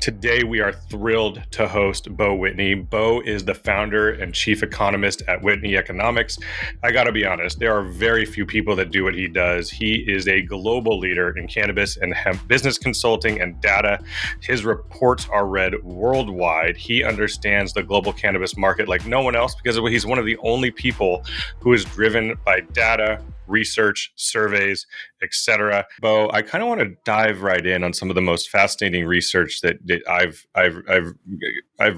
Today, we are thrilled to host Beau Whitney. Beau is the founder and chief economist at Whitney Economics. I got to be honest, there are very few people that do what he does. He is a global leader in cannabis and hemp business consulting and data. His reports are read worldwide. He understands the global cannabis market like no one else because he's one of the only people who is driven by data, research, surveys, etc. Beau, I kind of want to dive right in on some of the most fascinating research that I've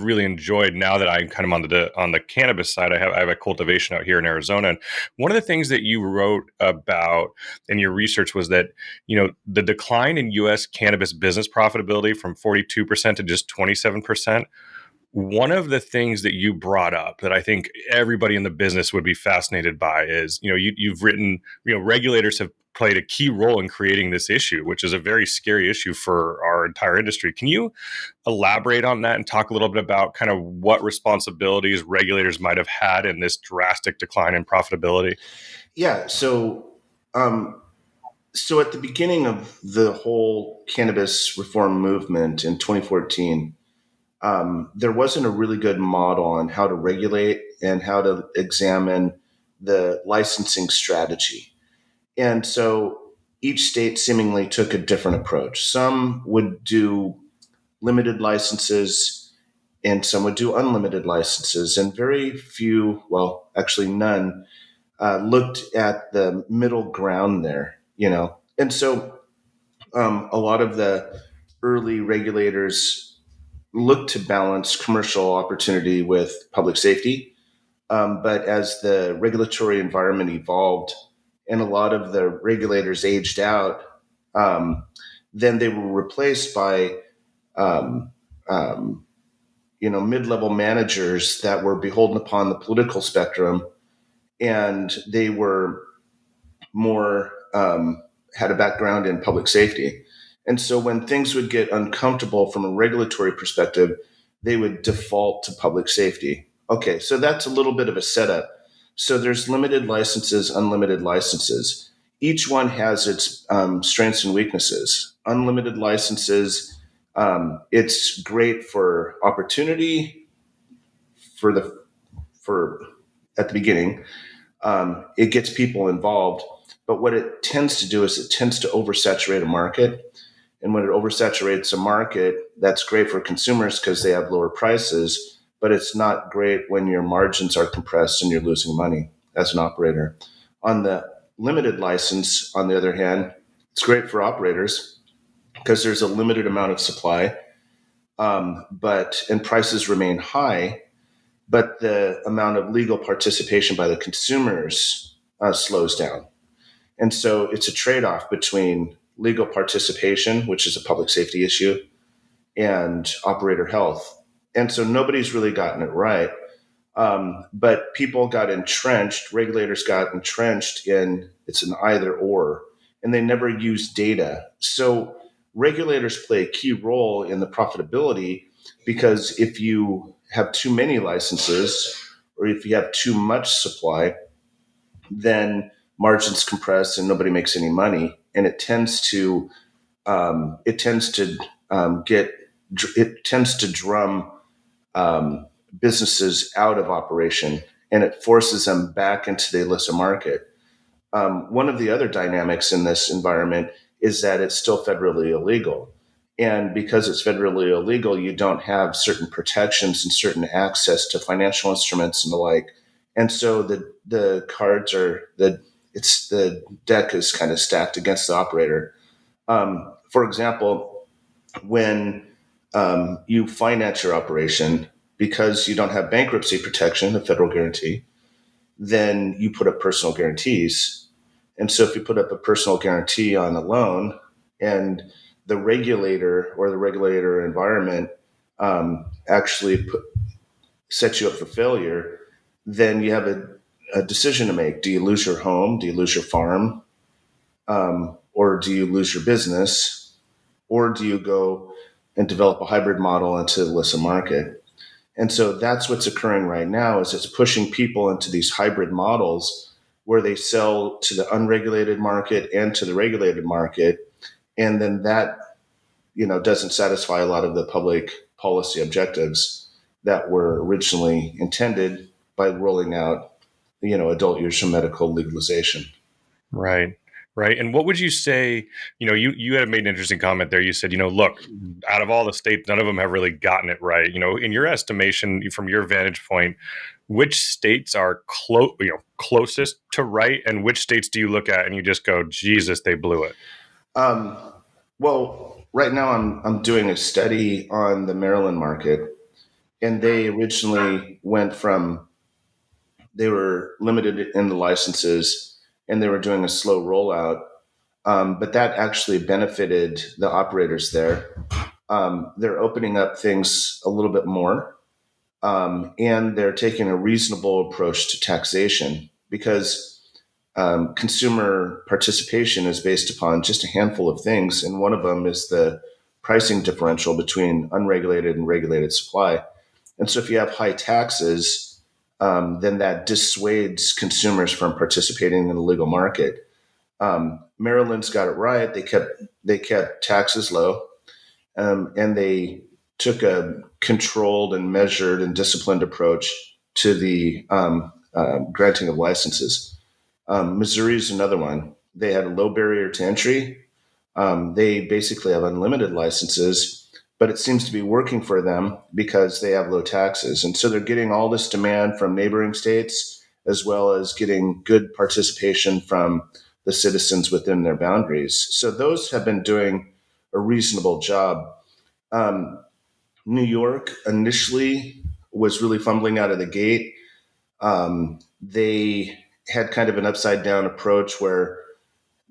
really enjoyed now that I'm kind of on the cannabis side. I have a cultivation out here in Arizona, and one of the things that you wrote about in your research was that the decline in U.S. cannabis business profitability from 42% to just 27%. One of the things that you brought up that I think everybody in the business would be fascinated by is, you've written, regulators have played a key role in creating this issue, which is a very scary issue for our entire industry. Can you elaborate on that and talk a little bit about kind of what responsibilities regulators might have had in this drastic decline in profitability? Yeah. So at the beginning of the whole cannabis reform movement in 2014, there wasn't a really good model on how to regulate and how to examine the licensing strategy. And so each state seemingly took a different approach. Some would do limited licenses and some would do unlimited licenses. And very few, well, actually none, looked at the middle ground there. And so a lot of the early regulators looked to balance commercial opportunity with public safety. But as the regulatory environment evolved and a lot of the regulators aged out, then they were replaced by um, um, mid-level managers that were beholden upon the political spectrum, and they were more had a background in public safety. And so when things would get uncomfortable from a regulatory perspective, they would default to public safety. Okay, so that's a little bit of a setup. So there's limited licenses, unlimited licenses. Each one has its strengths and weaknesses. Unlimited licenses, it's great for opportunity for at the beginning. It gets people involved. But what it tends to do is it tends to oversaturate a market. And when it oversaturates a market, that's great for consumers because they have lower prices, but it's not great when your margins are compressed and you're losing money as an operator. On the limited license, on the other hand, it's great for operators because there's a limited amount of supply, and prices remain high, but the amount of legal participation by the consumers slows down. And so it's a trade-off between legal participation, which is a public safety issue, and operator health. And so nobody's really gotten it right. But people got entrenched, regulators got entrenched in it's an either or, and they never use data. So regulators play a key role in the profitability because if you have too many licenses or if you have too much supply, then margins compress and nobody makes any money, and it tends to drum businesses out of operation, and it forces them back into the illicit market. One of the other dynamics in this environment is that it's still federally illegal. And because it's federally illegal, you don't have certain protections and certain access to financial instruments and the like. And so the cards are the deck is kind of stacked against the operator. For example, when you finance your operation, because you don't have bankruptcy protection, the federal guarantee, then you put up personal guarantees. And so if you put up a personal guarantee on a loan and the regulator or the regulator environment actually sets you up for failure, then you have a decision to make. Do you lose your home? Do you lose your farm? Or do you lose your business? Or do you go and develop a hybrid model into the illicit market? And so that's what's occurring right now is it's pushing people into these hybrid models where they sell to the unregulated market and to the regulated market. And then that doesn't satisfy a lot of the public policy objectives that were originally intended by rolling out, adult use for medical legalization. Right. Right. And what would you say, you had made an interesting comment there. You said, look, out of all the states, none of them have really gotten it right. In your estimation, from your vantage point, which states are closest to right, and which states do you look at and you just go, Jesus, they blew it? Um, well, right now I'm doing a study on the Maryland market, and they originally went from they were limited in the licenses, and they were doing a slow rollout. But that actually benefited the operators there. They're opening up things a little bit more, and they're taking a reasonable approach to taxation because consumer participation is based upon just a handful of things, and one of them is the pricing differential between unregulated and regulated supply. And so, if you have high taxes, then that dissuades consumers from participating in the legal market. Maryland's got it right. They kept taxes low, and they took a controlled and measured and disciplined approach to the granting of licenses. Missouri is another one. They had a low barrier to entry. They basically have unlimited licenses, but it seems to be working for them because they have low taxes. And so they're getting all this demand from neighboring states, as well as getting good participation from the citizens within their boundaries. So those have been doing a reasonable job. Um, New York initially was really fumbling out of the gate. They had kind of an upside down approach where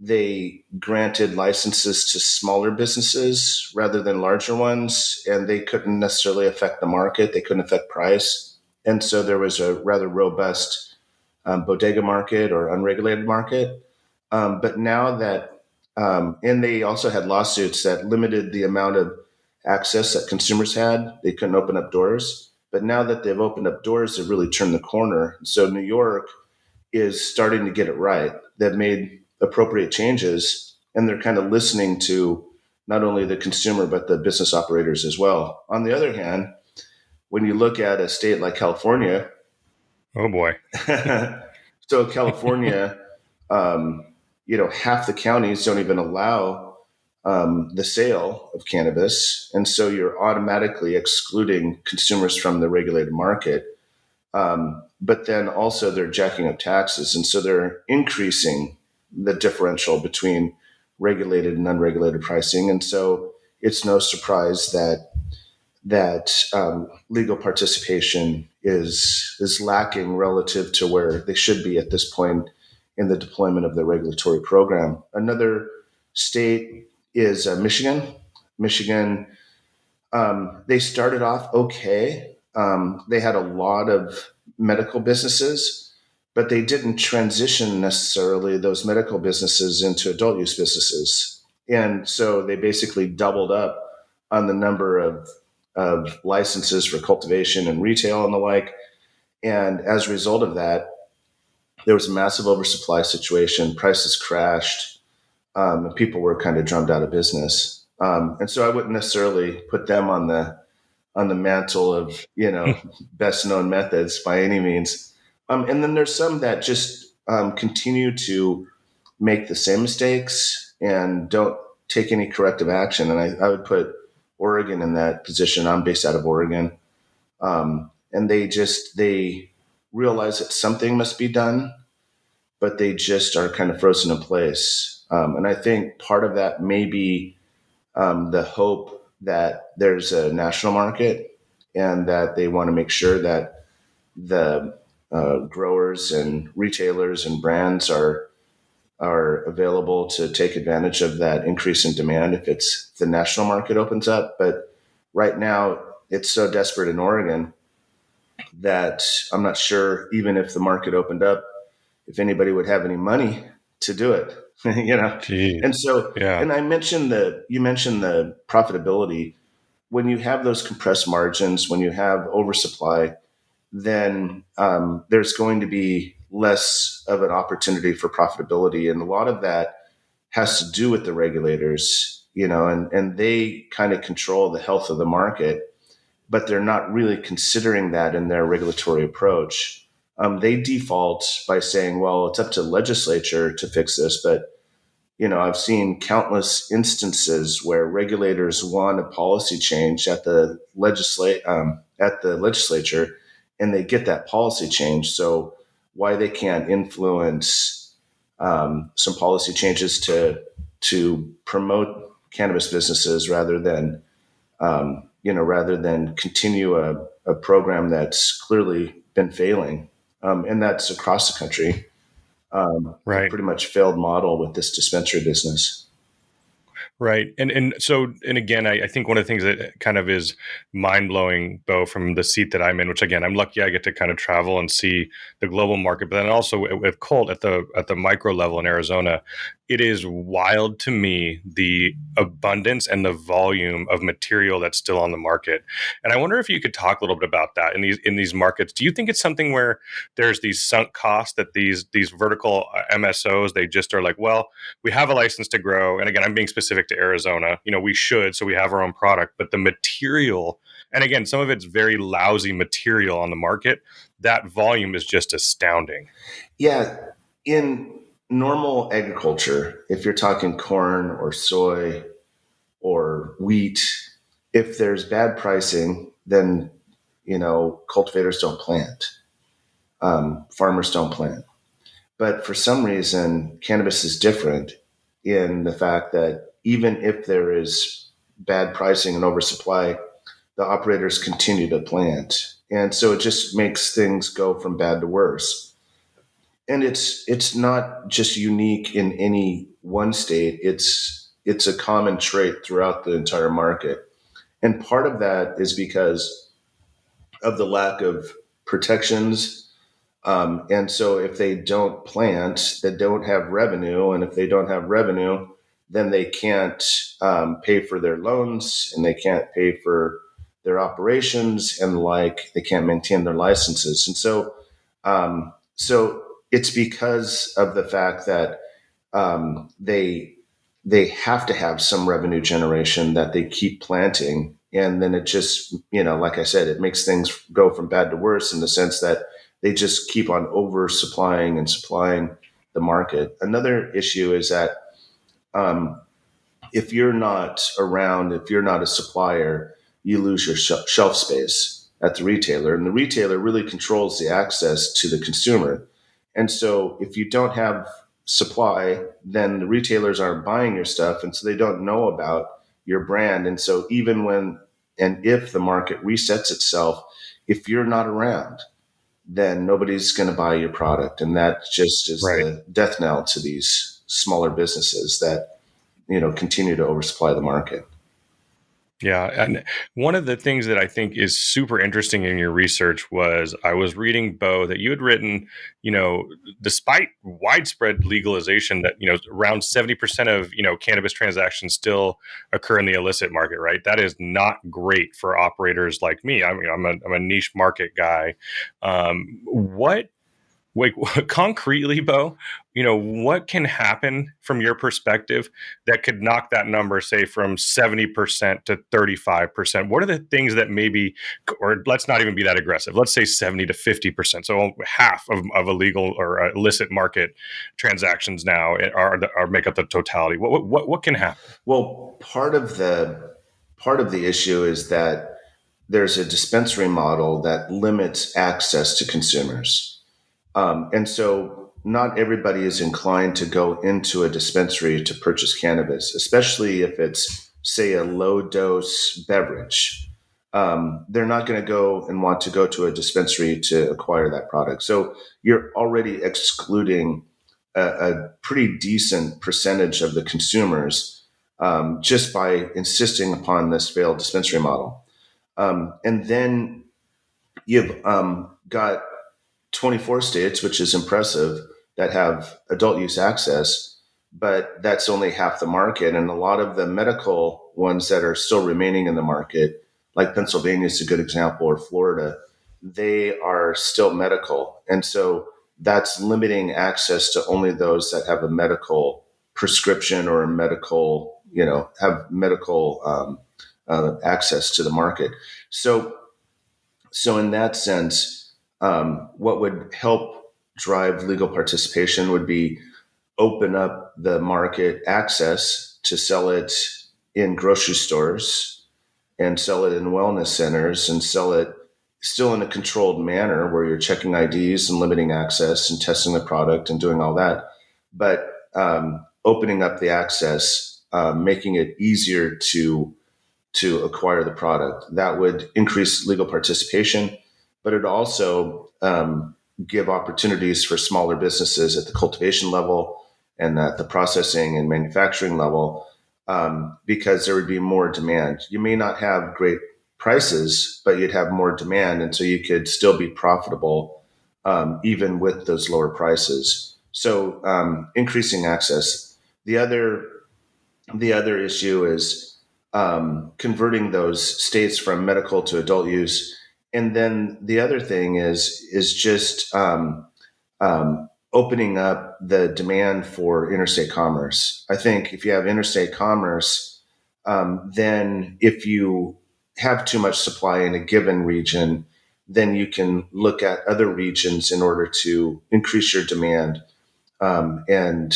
they granted licenses to smaller businesses rather than larger ones, and they couldn't necessarily affect the market. They couldn't affect price. And so there was a rather robust bodega market or unregulated market. But now that, and they also had lawsuits that limited the amount of access that consumers had. They couldn't open up doors. But now that they've opened up doors, they've really turned the corner. So New York is starting to get it right. They've made appropriate changes, and they're kind of listening to not only the consumer, but the business operators as well. On the other hand, when you look at a state like California, Oh boy. so California, half the counties don't even allow the sale of cannabis. And so you're automatically excluding consumers from the regulated market. But then also they're jacking up taxes. And so they're increasing the differential between regulated and unregulated pricing. And so it's no surprise that legal participation is lacking relative to where they should be at this point in the deployment of the regulatory program. Another state is Michigan. Michigan, they started off okay. They had a lot of medical businesses, but they didn't transition necessarily those medical businesses into adult use businesses. And so they basically doubled up on the number of licenses for cultivation and retail and the like. And as a result of that, there was a massive oversupply situation. Prices crashed, and people were kind of drummed out of business. And so I wouldn't necessarily put them on the mantle of best known methods by any means. And then there's some that just continue to make the same mistakes and don't take any corrective action. And I would put Oregon in that position. I'm based out of Oregon, and they realize that something must be done, but they just are kind of frozen in place. And I think part of that may be the hope that there's a national market and that they want to make sure that the growers and retailers and brands are available to take advantage of that increase in demand if the national market opens up. But right now, it's so desperate in Oregon that I'm not sure, even if the market opened up, if anybody would have any money to do it. Jeez. And so, Yeah. and you mentioned the profitability. When you have those compressed margins, when you have oversupply, then there's going to be less of an opportunity for profitability. And a lot of that has to do with the regulators. and they kind of control the health of the market, but they're not really considering that in their regulatory approach. They default by saying, well, it's up to the legislature to fix this. But, I've seen countless instances where regulators want a policy change at the legislature, and they get that policy change. So why they can't influence some policy changes to promote cannabis businesses rather than continue a program that's clearly been failing. And that's across the country, a Right. pretty much failed model with this dispensary business. Right. And again, I think one of the things that kind of is mind blowing, Bo, from the seat that I'm in, which again, I'm lucky I get to kind of travel and see the global market, but then also with Colt at the micro level in Arizona, it is wild to me the abundance and the volume of material that's still on the market. And I wonder if you could talk a little bit about that in these markets. Do you think it's something where there's these sunk costs that these vertical MSOs, they just are like, well, we have a license to grow. And again, I'm being specific to Arizona. We should, so we have our own product. But the material, and again, some of it's very lousy material on the market. That volume is just astounding. Yeah, in normal agriculture, if you're talking corn or soy or wheat, if there's bad pricing, then cultivators don't plant, farmers don't plant. But for some reason, cannabis is different in the fact that even if there is bad pricing and oversupply, the operators continue to plant. And so it just makes things go from bad to worse. And it's not just unique in any one state. It's a common trait throughout the entire market. And part of that is because of the lack of protections. And so if they don't plant, they don't have revenue. And if they don't have revenue, then they can't pay for their loans, and they can't pay for their operations, and they can't maintain their licenses. And so it's because of the fact that they have to have some revenue generation that they keep planting. And then it just, like I said, it makes things go from bad to worse in the sense that they just keep on oversupplying and supplying the market. Another issue is that um, if you're not around, if you're not a supplier, you lose your shelf space at the retailer. And the retailer really controls the access to the consumer. And so if you don't have supply, then the retailers aren't buying your stuff. And so they don't know about your brand. And so even when and if the market resets itself, if you're not around, then nobody's going to buy your product. And that just is Right. the death knell to these smaller businesses that, continue to oversupply the market. Yeah. And one of the things that I think is super interesting in your research was I was reading, Bo, that you had written, despite widespread legalization, that, around 70% of, cannabis transactions still occur in the illicit market, right? That is not great for operators like me. I mean, I'm a niche market guy. What Wait, concretely, Bo, what can happen from your perspective that could knock that number, say, from 70% to 35%? What are the things that maybe, or let's not even be that aggressive, let's say 70 to 50%. So half of illegal or illicit market transactions now are make up the totality. What can happen? Well, part of the issue is that there's a dispensary model that limits access to consumers. And so not everybody is inclined to go into a dispensary to purchase cannabis, especially if it's, say, a low dose beverage. They're not going to go and want to go to a dispensary to acquire that product. So you're already excluding a pretty decent percentage of the consumers just by insisting upon this failed dispensary model. And then you've got 24 states, which is impressive, that have adult use access, but that's only half the market. And a lot of the medical ones that are still remaining in the market, like Pennsylvania is a good example, or Florida, they are still medical. And so that's limiting access to only those that have a medical prescription or a medical have medical access to the market. So, so in that sense, what would help drive legal participation would be open up the market access to sell it in grocery stores and sell it in wellness centers and sell it still in a controlled manner where you're checking IDs and limiting access and testing the product and doing all that. But opening up the access, making it easier to acquire the product. That would increase legal participation, but it also give opportunities for smaller businesses at the cultivation level and at the processing and manufacturing level, because there would be more demand. You may not have great prices, but you'd have more demand, and so you could still be profitable even with those lower prices. So increasing access. The other the other issue is converting those states from medical to adult use, and then the other thing is just opening up the demand for interstate commerce. I think if you have interstate commerce, then if you have too much supply in a given region, then you can look at other regions in order to increase your demand, and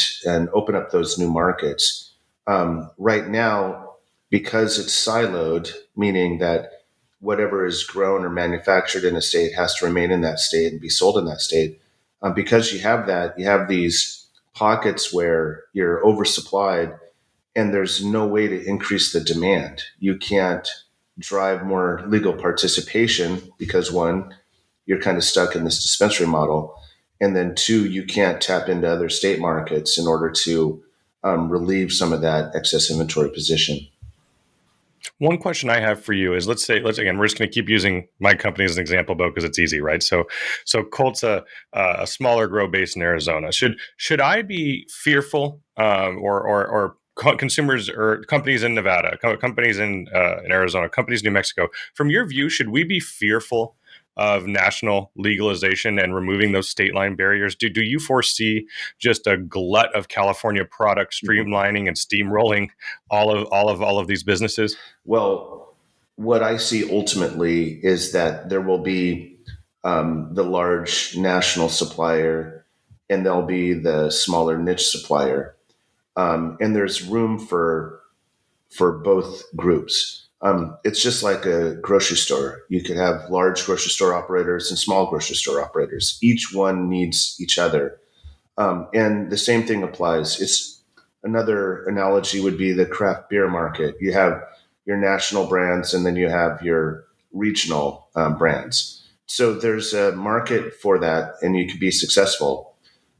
open up those new markets. Right now, because it's siloed, meaning that whatever is grown or manufactured in a state has to remain in that state and be sold in that state. Because you have that, you have these pockets where you're oversupplied and there's no way to increase the demand. You can't drive more legal participation because, one, you're kind of stuck in this dispensary model. And then two, you can't tap into other state markets in order to relieve some of that excess inventory position. One question I have for you is, let's again, we're just going to keep using my company as an example, Bo, because it's easy, right? So Colt's a smaller grow base in Arizona. Should I be fearful, or consumers or companies in Nevada, companies in Arizona, companies in New Mexico? From your view, should we be fearful of national legalization and removing those state line barriers? Do you foresee just a glut of California products streamlining and steamrolling all of these businesses? Well, what I see ultimately is that there will be the large national supplier, and there'll be the smaller niche supplier, and there's room for both groups. It's just like a grocery store. You could have large grocery store operators and small grocery store operators. Each one needs each other, and the same thing applies. It's another analogy would be the craft beer market. You have your national brands, and then you have your regional brands. So there's a market for that, and you can be successful.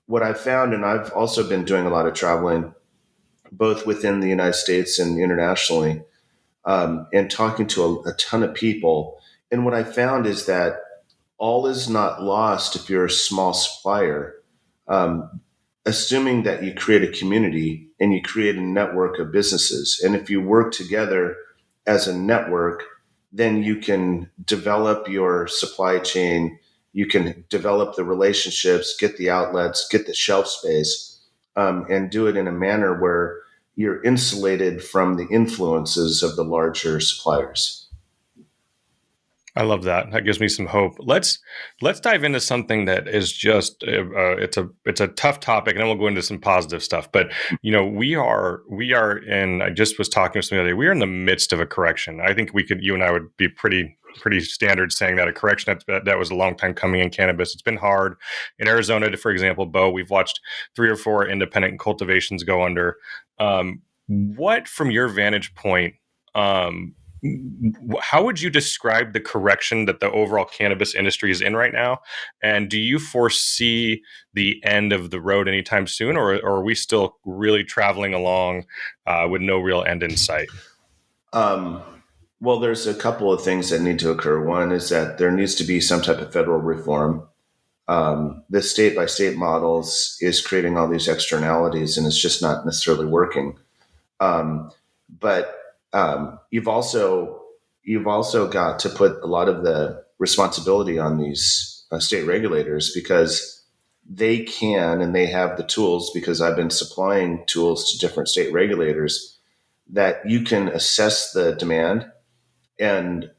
What I've found, and I've also been doing a lot of traveling, both within the United States and internationally, and talking to a ton of people. And what I found is that all is not lost if you're a small supplier. Um, Assuming that you create a community and you create a network of businesses. And if you work together as a network, then you can develop your supply chain, you can develop the relationships, get the outlets, get the shelf space, and do it in a manner where you're insulated from the influences of the larger suppliers. I love that. That gives me some hope. Let's dive into something that is just it's a tough topic, and then we'll go into some positive stuff. But we are in. I just was talking to somebody the other day. We are in the midst of a correction. I think you and I would be pretty standard saying that a correction that was a long time coming in cannabis. It's been hard in Arizona, for example. Bo, we've watched 3 or 4 independent cultivations go under. What, from your vantage point, um, how would you describe the correction that the overall cannabis industry is in right now? And do you foresee the end of the road anytime soon, or are we still really traveling along with no real end in sight? Um, well, there's a couple of things that need to occur. One is that there needs to be some type of federal reform. The state by state models is creating all these externalities, and it's just not necessarily working. But you've also got to put a lot of the responsibility on these state regulators, because they can and they have the tools, because I've been supplying tools to different state regulators. that you can assess the demand and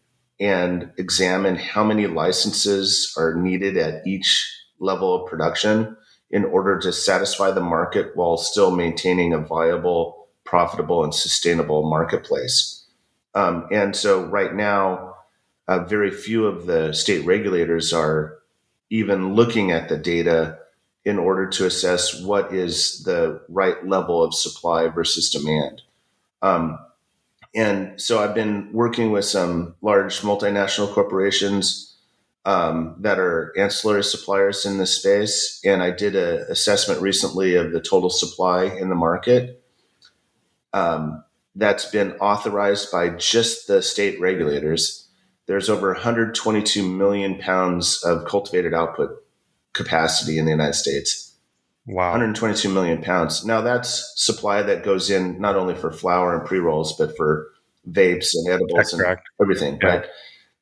examine how many licenses are needed at each level of production in order to satisfy the market while still maintaining a viable, profitable, and sustainable marketplace. And so right now, very few of the state regulators are even looking at the data in order to assess what is the right level of supply versus demand. Um, and so I've been working with some large multinational corporations that are ancillary suppliers in this space. And I did an assessment recently of the total supply in the market that's been authorized by just the state regulators. There's over 122 million pounds of cultivated output capacity in the United States. Wow. 122 million pounds. Now that's supply that goes in not only for flour and pre-rolls, but for vapes and edibles and Extract. everything, Yeah. right?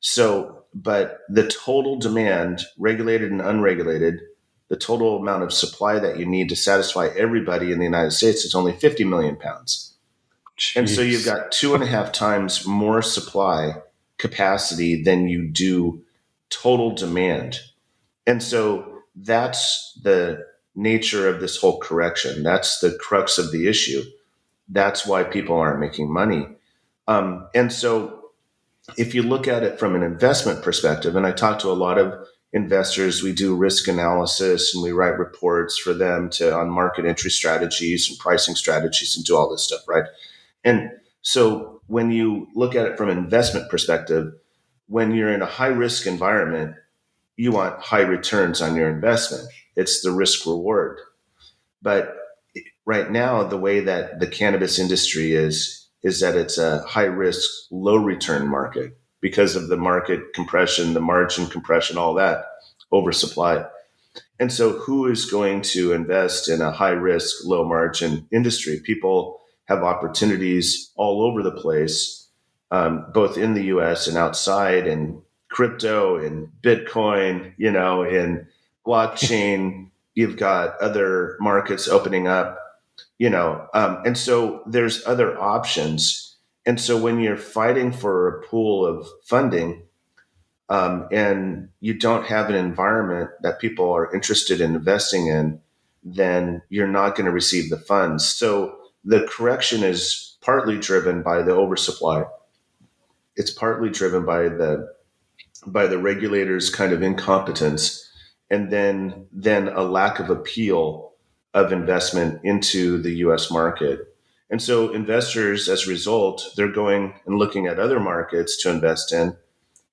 So, but the total demand, regulated and unregulated, the total amount of supply that you need to satisfy everybody in the United States is only 50 million pounds. And so you've Jeez. got 2.5 times more supply capacity than you do total demand. And so that's the nature of this whole correction. That's the crux of the issue. That's why people aren't making money. And so if you look at it from an investment perspective, and I talk to a lot of investors, we do risk analysis and we write reports for them to on market entry strategies and pricing strategies and do all this stuff, right? And so when you look at it from an investment perspective, when you're in a high risk environment, you want high returns on your investment. It's the risk reward. But right now, the way that the cannabis industry is that it's a high risk, low return market because of the market compression, the margin compression, all that oversupply. And so, who is going to invest in a high risk, low margin industry? People have opportunities all over the place, both in the US and outside, in crypto, in Bitcoin, in blockchain. You've got other markets opening up, and so there's other options. And so, when you're fighting for a pool of funding, and you don't have an environment that people are interested in investing in, then you're not going to receive the funds. So the correction is partly driven by the oversupply. It's partly driven by the regulators' kind of incompetence, and then a lack of appeal of investment into the U.S. market. And so investors, as a result, they're going and looking at other markets to invest in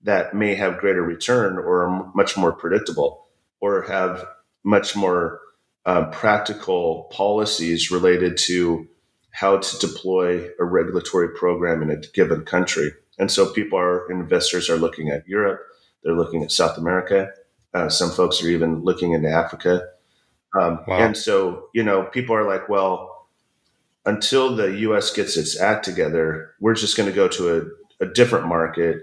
that may have greater return or are much more predictable or have much more practical policies related to how to deploy a regulatory program in a given country. And so investors are looking at Europe, they're looking at South America. Some folks are even looking into Africa. And Wow. so, people are like, well, until the US gets its act together, we're just going to go to a different market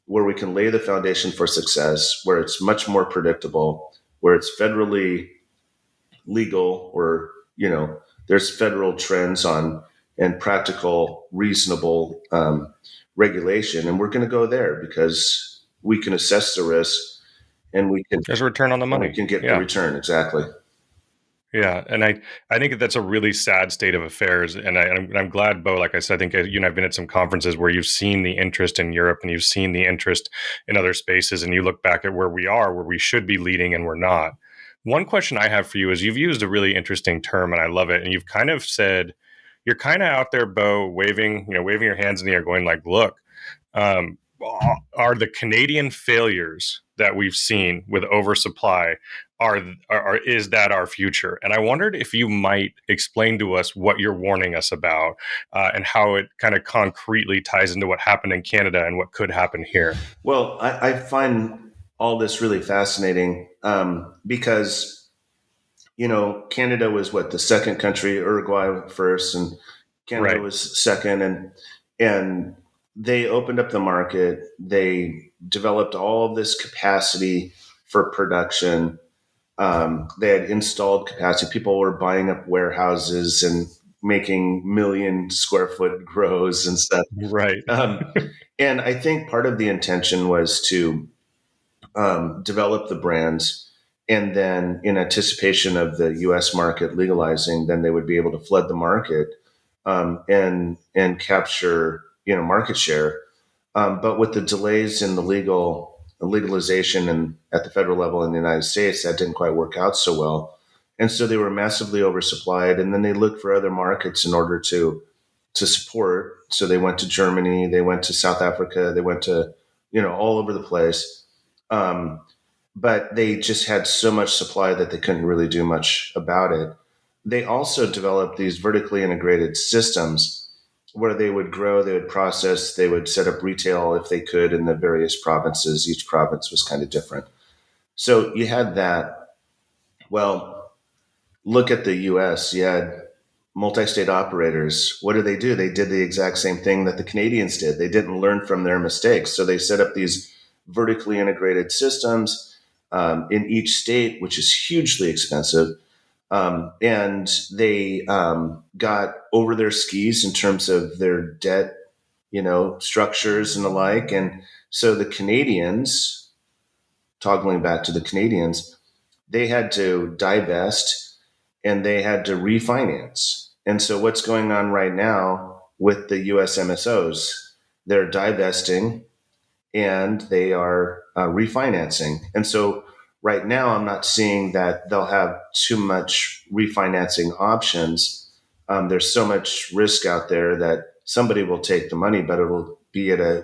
where we can lay the foundation for success, where it's much more predictable, where it's federally legal, or, there's federal trends on and practical, reasonable regulation. And we're going to go there because we can assess the risk and There's a return on the we money. can get the Yeah. return. Exactly. Yeah, and I think that's a really sad state of affairs, and I'm glad, Bo. Like I said, I think you and I've been at some conferences where you've seen the interest in Europe and you've seen the interest in other spaces, and you look back at where we are, where we should be leading, and we're not. One question I have for you is you've used a really interesting term, and I love it, and you've kind of said you're kind of out there, Bo, waving your hands in the air, going like, "Look, um, are the Canadian failures that we've seen with oversupply is that our future?" And I wondered if you might explain to us what you're warning us about and how it kind of concretely ties into what happened in Canada and what could happen here. Well, I find all this really fascinating because Canada was what, the second country, Uruguay first, and Canada Right. was second, and they opened up the market. They developed all of this capacity for production. They had installed capacity. People were buying up warehouses and making million square foot grows and stuff. Right. Um, and I think part of the intention was to develop the brands, and then in anticipation of the U.S. market legalizing, then they would be able to flood the market and capture market share. But with the delays in the legalization and at the federal level in the United States, that didn't quite work out so well. And so they were massively oversupplied, and then they looked for other markets in order to support. So they went to Germany, they went to South Africa, they went to all over the place. Um, but they just had so much supply that they couldn't really do much about it. They also developed these vertically integrated systems where they would grow, they would process, they would set up retail if they could in the various provinces. Each province was kind of different. So you had that. Well, look at the US. You had multi state operators. What do? They did the exact same thing that the Canadians did. They didn't learn from their mistakes. So they set up these vertically integrated systems in each state, which is hugely expensive. And they got over their skis in terms of their debt, structures and the like. And so the Canadians, toggling back to the Canadians, they had to divest and they had to refinance. And so what's going on right now with the US MSOs? They're divesting and they are refinancing. And so right now, I'm not seeing that they'll have too much refinancing options. There's so much risk out there that somebody will take the money, but it will be at a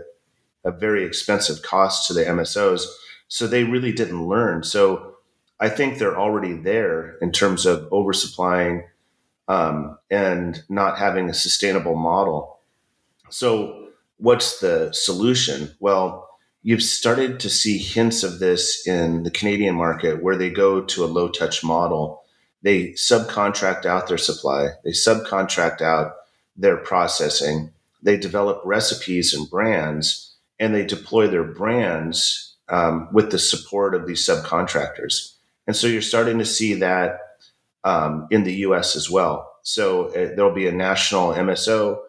very expensive cost to the MSOs. So they really didn't learn. So I think they're already there in terms of oversupplying and not having a sustainable model. So, what's the solution? Well, you've started to see hints of this in the Canadian market where they go to a low touch model. They subcontract out their supply, they subcontract out their processing, they develop recipes and brands, and they deploy their brands with the support of these subcontractors. And so you're starting to see that in the US as well. So there'll be a national MSO.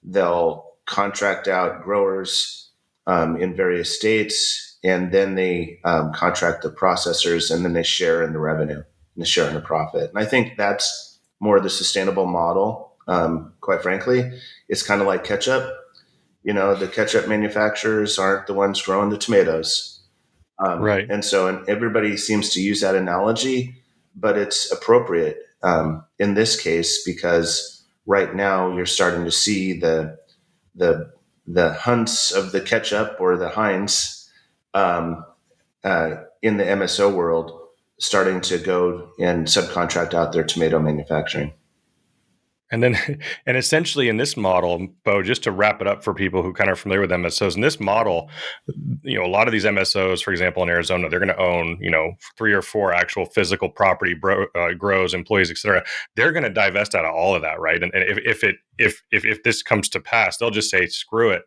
They'll contract out growers in various states, and then they contract the processors, and then they share in the revenue and they share in the profit. And I think that's more the sustainable model. Quite frankly, it's kind of like ketchup. The ketchup manufacturers aren't the ones growing the tomatoes. Right. And everybody seems to use that analogy, but it's appropriate in this case because right now you're starting to see the the hunts of the ketchup or the Heinz in the MSO world starting to go and subcontract out their tomato manufacturing. And then, and essentially in this model, Beau, just to wrap it up for people who kind of are familiar with MSOs, in this model, a lot of these MSOs, for example, in Arizona, they're going to own, 3 or 4 actual physical property grows, employees, et cetera. They're going to divest out of all of that, right? And if this comes to pass, they'll just say, screw it.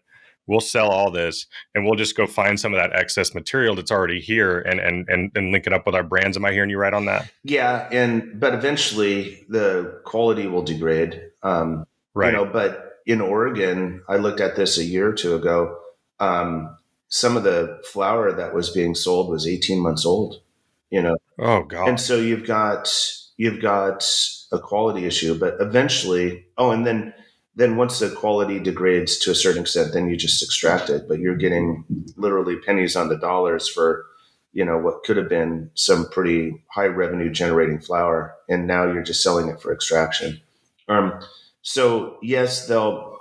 We'll sell all this and we'll just go find some of that excess material that's already here and link it up with our brands. Am I hearing you right on that? Yeah, but eventually the quality will degrade. Right. But in Oregon, I looked at this a year or two ago. Some of the flour that was being sold was 18 months old. You know, Oh, and God. so you've got a quality issue. But eventually, and then once the quality degrades to a certain extent, then you just extract it. But you're getting literally pennies on the dollars for what could have been some pretty high revenue generating flour, and now you're just selling it for extraction. So yes, they'll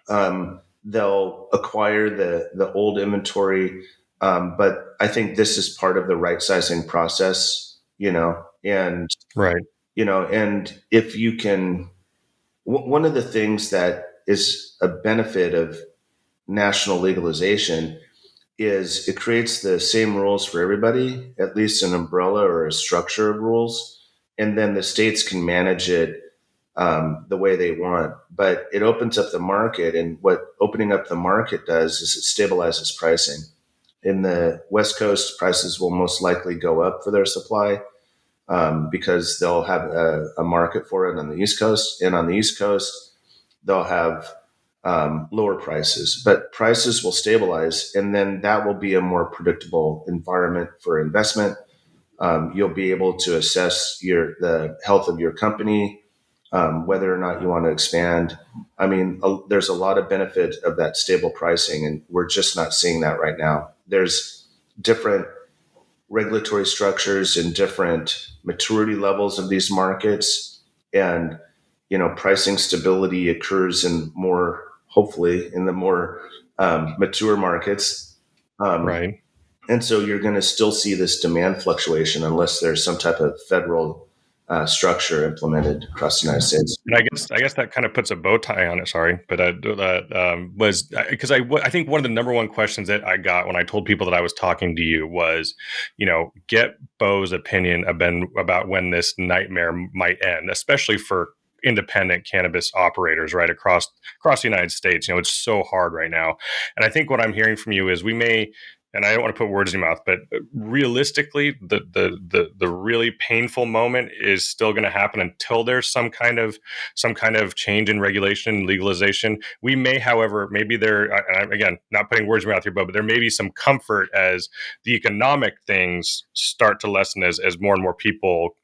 acquire the old inventory, but I think this is part of the right sizing process. And Right. and if you can, one of the things that is a benefit of national legalization is it creates the same rules for everybody, at least an umbrella or a structure of rules, and then the states can manage it the way they want. But it opens up the market, and what opening up the market does is it stabilizes pricing. In the West Coast, prices will most likely go up for their supply. because they'll have a market for it on the East Coast, and on the East Coast they'll have lower prices, but prices will stabilize, and then that will be a more predictable environment for investment. You'll be able to assess the health of your company, whether or not you want to expand. I mean, there's a lot of benefit of that stable pricing, and we're just not seeing that right now. There's different regulatory structures and different maturity levels of these markets, and pricing stability occurs in more, hopefully, in the more mature markets. Um, Right. and so you're going to still see this demand fluctuation unless there's some type of federal structure implemented across the United States. And I guess that kind of puts a bow tie on it. Sorry, but that was because I think one of the number one questions that I got when I told people that I was talking to you was, get Beau's opinion about when this nightmare might end, especially for independent cannabis operators right across the United States. It's so hard right now, and I think what I'm hearing from you is we may. And I don't want to put words in your mouth, but realistically, the really painful moment is still going to happen until there's some kind of change in regulation, legalization. We may, however, maybe there, and again, not putting words in your mouth here, but there may be some comfort as the economic things start to lessen as more and more people,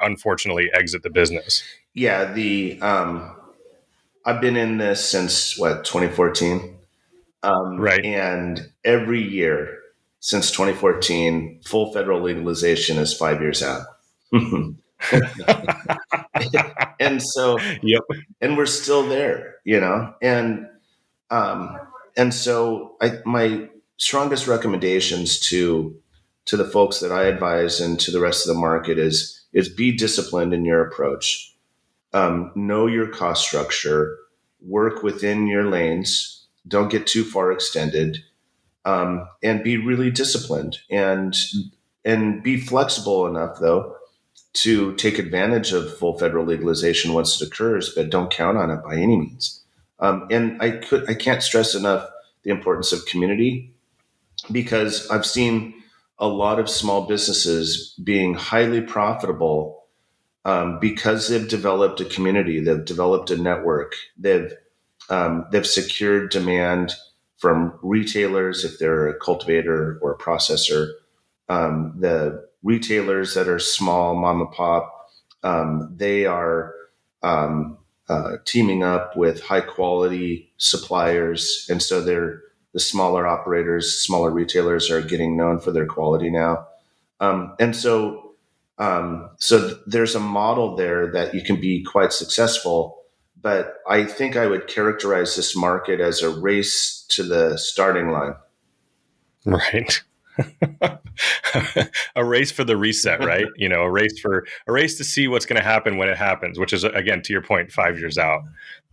unfortunately, exit the business. Yeah, the I've been in this since 2014, Right. and every year since 2014, full federal legalization is 5 years out. And so, Yep. and we're still there, um, and so my strongest recommendations to the folks that I advise and to the rest of the market is be disciplined in your approach. Know your cost structure, work within your lanes, don't get too far extended, and be really disciplined, and be flexible enough though to take advantage of full federal legalization once it occurs, but don't count on it by any means. And I can't stress enough the importance of community, because I've seen a lot of small businesses being highly profitable because they've developed a community, they've developed a network, they've secured demand from retailers if they're a cultivator or a processor. The retailers that are small, mom and pop, they are teaming up with high quality suppliers, and so the smaller operators, smaller retailers are getting known for their quality now. And so there's a model there that you can be quite successful. But I think I would characterize this market as a race to the starting line. Right. A race for the reset, right? A race to see what's going to happen when it happens, which is, again, to your point, 5 years out.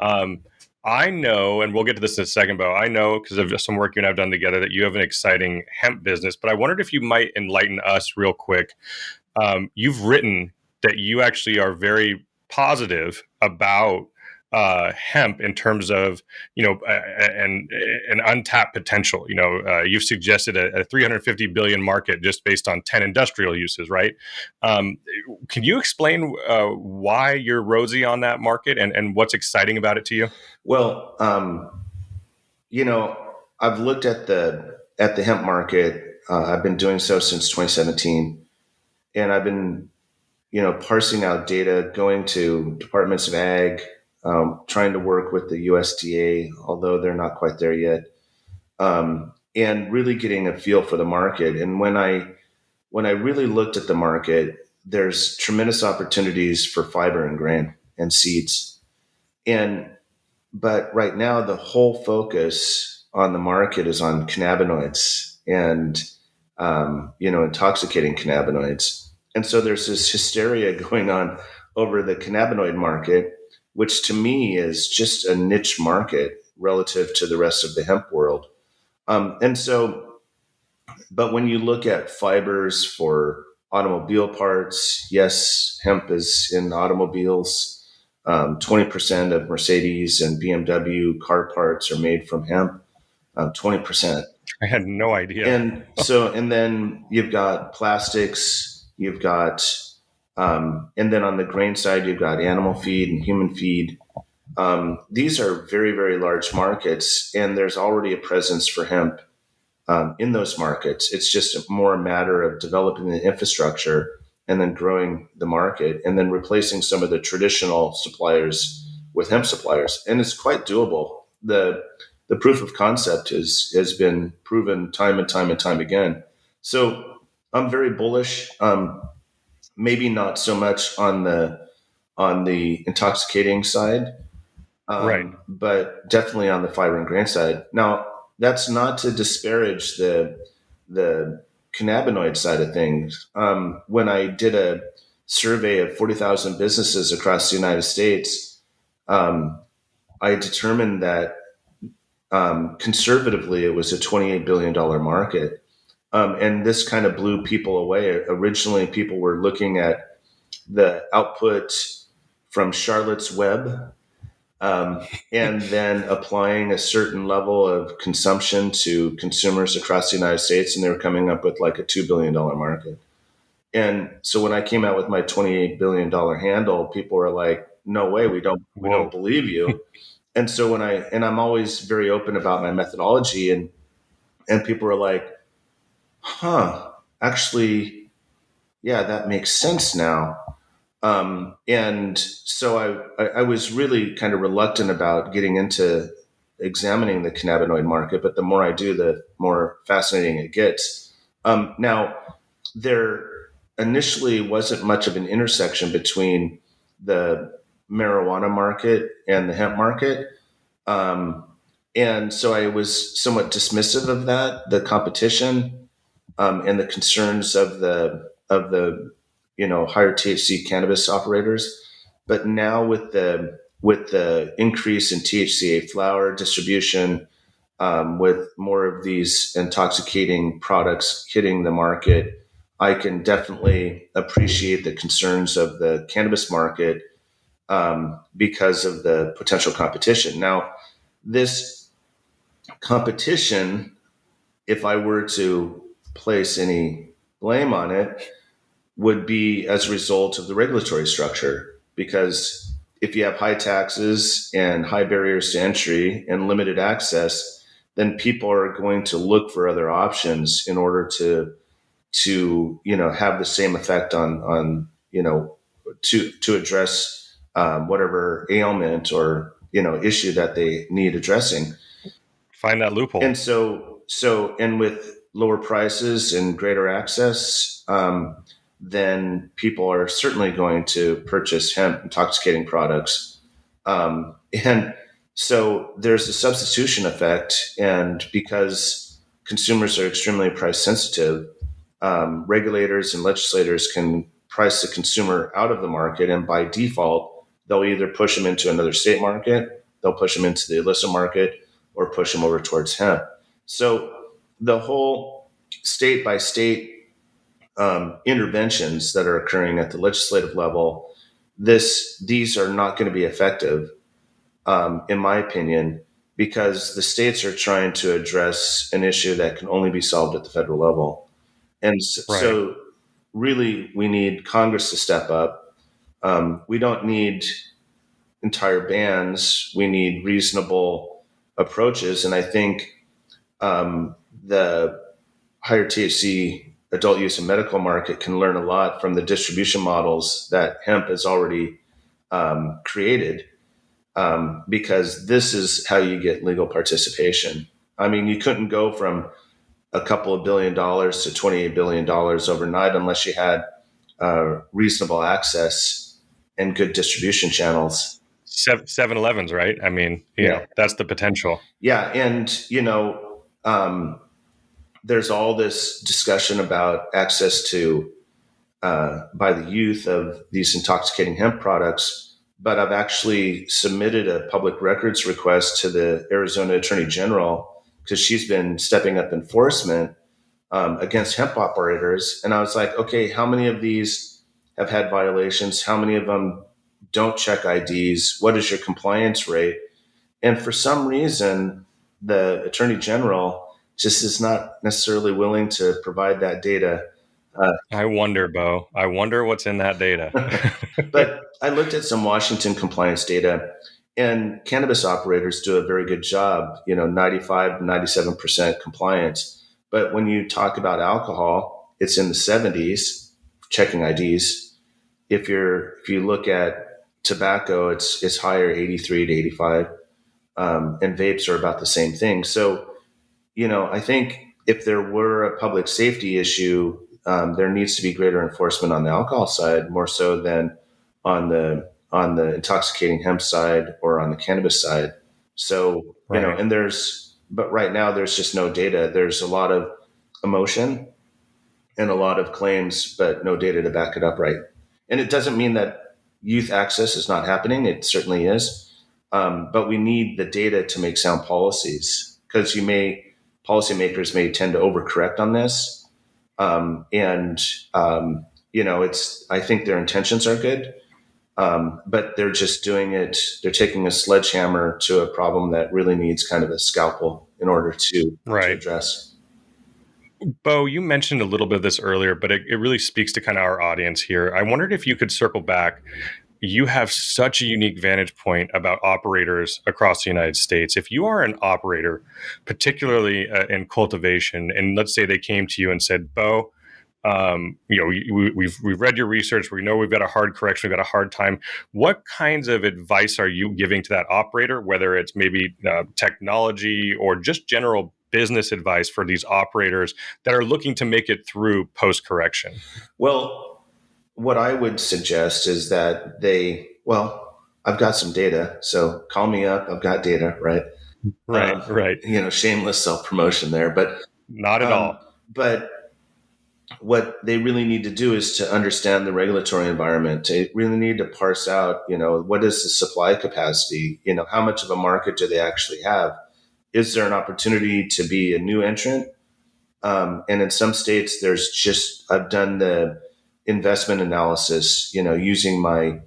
Um, I know, and we'll get to this in a second, Beau. I know because of some work you and I've done together that you have an exciting hemp business, but I wondered if you might enlighten us real quick. You've written that you actually are very positive about hemp in terms of and an untapped potential. You've suggested a 350 billion market just based on 10 industrial uses, right? Um, can you explain why you're rosy on that market and what's exciting about it to you? Well, you know, I've looked at the hemp market. I've been doing so since 2017, and I've been parsing out data, going to departments of ag, trying to work with the USDA, although they're not quite there yet, and really getting a feel for the market. And when I really looked at the market, there's tremendous opportunities for fiber and grain and seeds. And but right now, the whole focus on the market is on cannabinoids and intoxicating cannabinoids. And so there's this hysteria going on over the cannabinoid market, which to me is just a niche market relative to the rest of the hemp world. And so, but when you look at fibers for automobile parts, yes, hemp is in automobiles. 20% of Mercedes and BMW car parts are made from hemp. 20%. I had no idea. And then you've got plastics, you've got And then on the grain side, you've got animal feed and human feed. These are very, very large markets, and there's already a presence for hemp in those markets. It's just more a matter of developing the infrastructure and then growing the market and then replacing some of the traditional suppliers with hemp suppliers. And it's quite doable. The proof of concept has been proven time and time and time again. So I'm very bullish. Maybe not so much on the intoxicating side, Right. but definitely on the fiber and grain side. Now, that's not to disparage the cannabinoid side of things. When I did a survey of 40,000 businesses across the United States, um, I determined that conservatively it was a $28 billion market. And this kind of blew people away. Originally, people were looking at the output from Charlotte's Web, and then applying a certain level of consumption to consumers across the United States, and they were coming up with like a $2 billion market. And so when I came out with my $28 billion handle, people were like, "No way, we don't Whoa. believe you." And so I'm always very open about my methodology, and people were like, "Huh, actually, yeah, that makes sense now." And so I was really kind of reluctant about getting into examining the cannabinoid market, but the more I do, the more fascinating it gets. Now, there initially wasn't much of an intersection between the marijuana market and the hemp market. Um, and so I was somewhat dismissive of that, the competition, and the concerns of the higher THC cannabis operators. But now with the increase in THCA flower distribution, with more of these intoxicating products hitting the market, I can definitely appreciate the concerns of the cannabis market, because of the potential competition. Now, this competition, if I were to place any blame on it, would be as a result of the regulatory structure. Because if you have high taxes and high barriers to entry and limited access, then people are going to look for other options in order to have the same effect on to address whatever ailment or issue that they need addressing. Find that And loophole. and with lower prices and greater access, then people are certainly going to purchase hemp intoxicating products. And so there's a substitution effect. And because consumers are extremely price sensitive, regulators and legislators can price the consumer out of the market. And by default, they'll either push them into another state market, they'll push them into the illicit market, or push them over towards hemp. So the whole state by state interventions that are occurring at the legislative level, these are not going to be effective, in my opinion, because the states are trying to address an issue that can only be solved at the federal level. And Right. so, really, we need Congress to step up. We don't need entire bans. We need reasonable approaches. And I think the higher THC adult use and medical market can learn a lot from the distribution models that hemp has already created, because this is how you get legal participation. I mean, you couldn't go from a couple of $1 billion to $28 billion overnight unless you had reasonable access and good distribution channels. 7-Elevens, right? I mean, Yeah. that's the potential. Yeah. And, there's all this discussion about access to by the youth of these intoxicating hemp products. But I've actually submitted a public records request to the Arizona Attorney General because she's been stepping up enforcement against hemp operators. And I was like, okay, how many of these have had violations? How many of them don't check IDs? What is your compliance rate? And for some reason, the Attorney General just is not necessarily willing to provide that data. I wonder, Bo. I wonder what's in that data. But I looked at some Washington compliance data, and cannabis operators do a very good job, 95, 97% compliance. But when you talk about alcohol, it's in the 70s, checking IDs. If you look at tobacco, it's higher, 83 to 85, and vapes are about the same thing. So, I think if there were a public safety issue, there needs to be greater enforcement on the alcohol side, more so than on the intoxicating hemp side or on the cannabis side. So, Right. and but right now there's just no data. There's a lot of emotion and a lot of claims, but no data to back it up right. And it doesn't mean that youth access is not happening. It certainly is. But we need the data to make sound policies, because policymakers may tend to overcorrect on this. And, I think their intentions are good, but they're just doing it. They're taking a sledgehammer to a problem that really needs kind of a scalpel in order to Right. address. Bo, you mentioned a little bit of this earlier, but it really speaks to kind of our audience here. I wondered if you could circle back. You have such a unique vantage point about operators across the United States. If you are an operator, particularly in cultivation, and let's say they came to you and said, "Bo, we've read your research. We know we've got a hard correction. We've got a hard time. What kinds of advice are you giving to that operator? Whether it's maybe technology or just general business advice for these operators that are looking to make it through post correction." Well, what I would suggest is that I've got some data, so call me up. I've got data, right? Right, right. Shameless self promotion there, Not at um, all. but what they really need to do is to understand the regulatory environment. They really need to parse out, what is the supply capacity? How much of a market do they actually have? Is there an opportunity to be a new entrant? And in some states, I've done the investment analysis, using my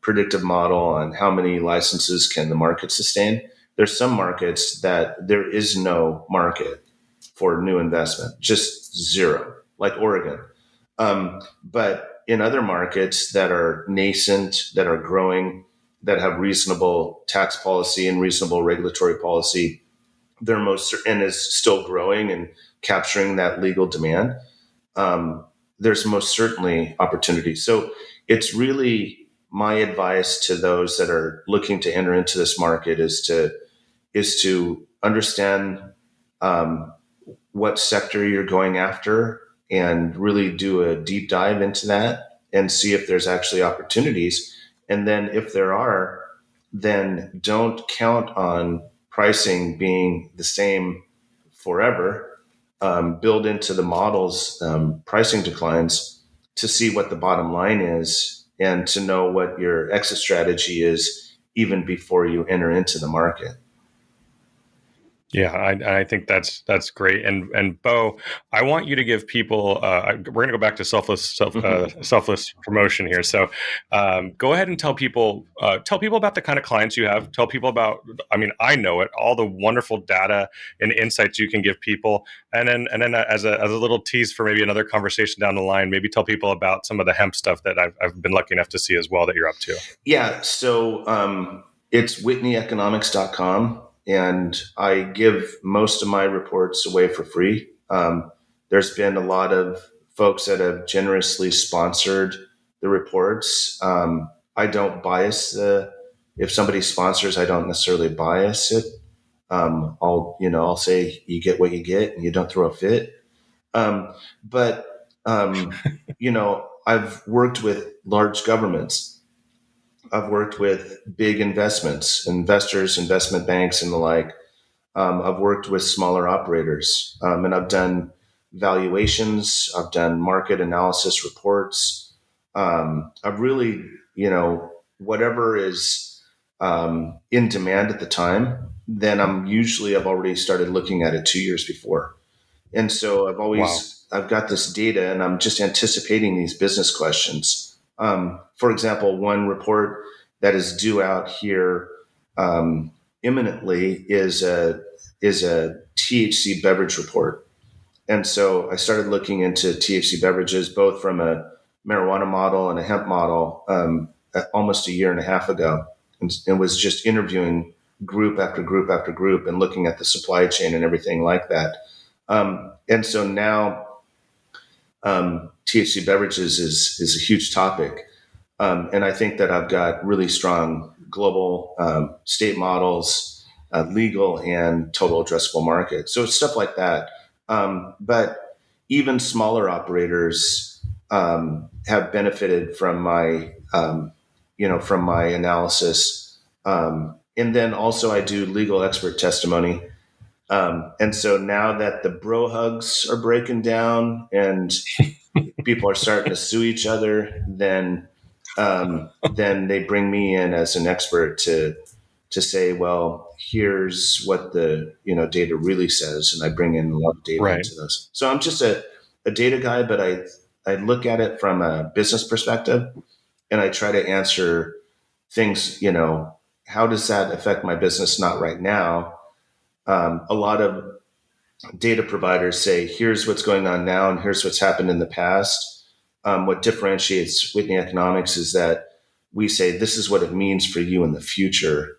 predictive model on how many licenses can the market sustain. There's some markets that there is no market for new investment, just zero, like Oregon. But in other markets that are nascent, that are growing, that have reasonable tax policy and reasonable regulatory policy, they're most and is still growing and capturing that legal demand. There's most certainly opportunity. So it's really my advice to those that are looking to enter into this market is to understand um, what sector you're going after and really do a deep dive into that and see if there's actually opportunities. And then if there are, then don't count on pricing being the same forever. Build into the models pricing declines to see what the bottom line is and to know what your exit strategy is even before you enter into the market. Yeah, I think that's great. And Bo, I want you to give people. We're going to go back to selfless promotion here. So, go ahead and tell people about the kind of clients you have. Tell people about. I mean, I know it. All the wonderful data and insights you can give people. And then as a little tease for maybe another conversation down the line, maybe tell people about some of the hemp stuff that I've been lucky enough to see as well that you're up to. Yeah. So it's whitneyeconomics.com, and I give most of my reports away for free. There's been a lot of folks that have generously sponsored the reports. I don't bias if somebody sponsors, I don't necessarily bias it. I'll say you get what you get and you don't throw a fit. But I've worked with large governments. I've worked with big investors, investment banks, and the like. I've worked with smaller operators, and I've done valuations. I've done market analysis reports. I've really, whatever is in demand at the time, then I've already started looking at it 2 years before. And so Wow. I've got this data and I'm just anticipating these business questions. For example, one report that is due out here imminently is a THC beverage report. And so I started looking into THC beverages, both from a marijuana model and a hemp model, almost a year and a half ago, and was just interviewing group after group after group and looking at the supply chain and everything like that. And so now THC beverages is a huge topic. And I think that I've got really strong global state models, legal and total addressable market. So it's stuff like that. But even smaller operators have benefited from my, from my analysis. And then also I do legal expert testimony. And so now that the bro hugs are breaking down and people are starting to sue each other, then they bring me in as an expert to say, well, here's what the data really says, and I bring in a lot of data Right. into those. So I'm just a data guy, but I look at it from a business perspective, and I try to answer things. How does that affect my business? Not right now. A lot of data providers say, here's what's going on now, and here's what's happened in the past. What differentiates Whitney Economics is that we say this is what it means for you in the future.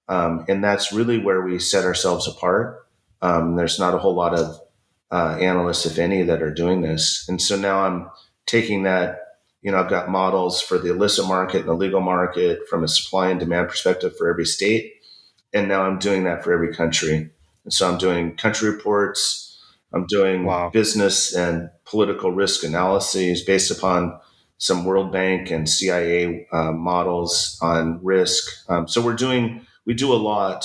And that's really where we set ourselves apart. There's not a whole lot of analysts, if any, that are doing this. And so now I'm taking that, I've got models for the illicit market and the legal market from a supply and demand perspective for every state. And now I'm doing that for every country. And so I'm doing country reports. I'm doing Wow. business and political risk analyses based upon some World Bank and CIA models on risk. So we do a lot,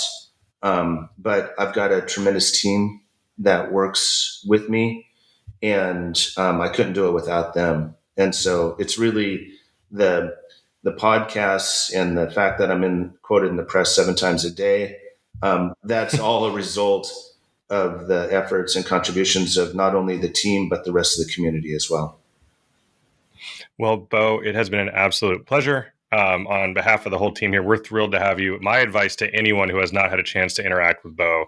but I've got a tremendous team that works with me, and I couldn't do it without them. And so it's really the the podcasts and the fact that I'm quoted in the press 7 times a day. That's all a result of the efforts and contributions of not only the team but the rest of the community as well. Well, Beau, it has been an absolute pleasure. On behalf of the whole team here, we're thrilled to have you. My advice to anyone who has not had a chance to interact with Beau,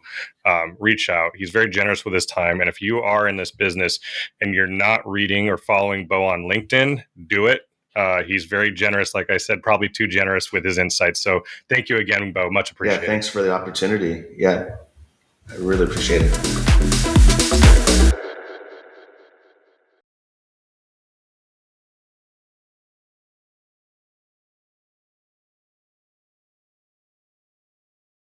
reach out. He's very generous with his time. And if you are in this business and you're not reading or following Beau on LinkedIn, do it. He's very generous, like I said, probably too generous with his insights. So thank you again, Beau. Much Yeah, appreciated. thanks for the opportunity. Yeah, I really appreciate it.